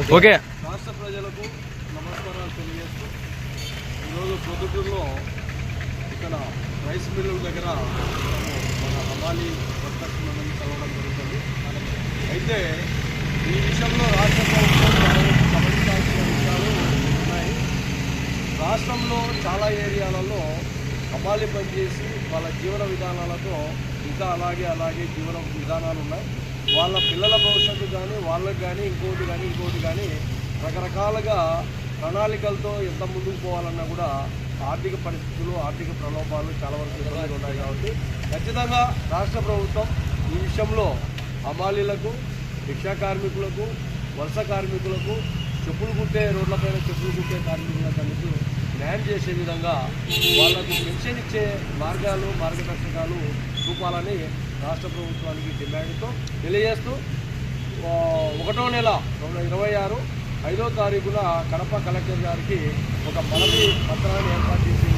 Okay. రాష్ట్ర ప్రజలకు నమస్కారాలు తెలియజేస్తూ ఈరోజు పొద్దుటూరులో ఇక్కడ రైస్ మిల్లుల దగ్గర మన హమాలి వర్కర్స్ని కలవడం జరుగుతుంది. అయితే ఈ విషయంలో రాష్ట్ర ప్రభుత్వం గమనించాల్సిన విషయాలు ఉన్నాయి. రాష్ట్రంలో చాలా ఏరియాలలో హమాలి పనిచేసి వాళ్ళ జీవన విధానాలతో ఇంకా అలాగే జీవన విధానాలు ఉన్నాయి. వాళ్ళ పిల్లల భవిష్యత్తు కానీ వాళ్ళకి కానీ ఇంకోటి కానీ రకరకాలుగా ప్రణాళికలతో ఎంత ముందుకు పోవాలన్నా కూడా ఆర్థిక పరిస్థితులు, ఆర్థిక ప్రలోభాలు చాలా వరకు ఇబ్బందులు ఉన్నాయి. కాబట్టి ఖచ్చితంగా రాష్ట్ర ప్రభుత్వం ఈ విషయంలో హమాలీలకు, రిక్షా కార్మికులకు, వలస కార్మికులకు, చెప్పులు కుట్టే రోడ్లపైన చెప్పులు కుట్టే కార్మికులకు అన్నిటి న్యాయం చేసే విధంగా వాళ్లకు పెన్షన్ ఇచ్చే మార్గాలు, మార్గదర్శకాలు చూపాలని రాష్ట్ర ప్రభుత్వానికి డిమాండ్తో తెలియజేస్తూ 1వ నెల 2026 5వ తారీఖున కడప కలెక్టర్ గారికి ఒక మనవి పత్రాన్ని ఏర్పాటు చేసి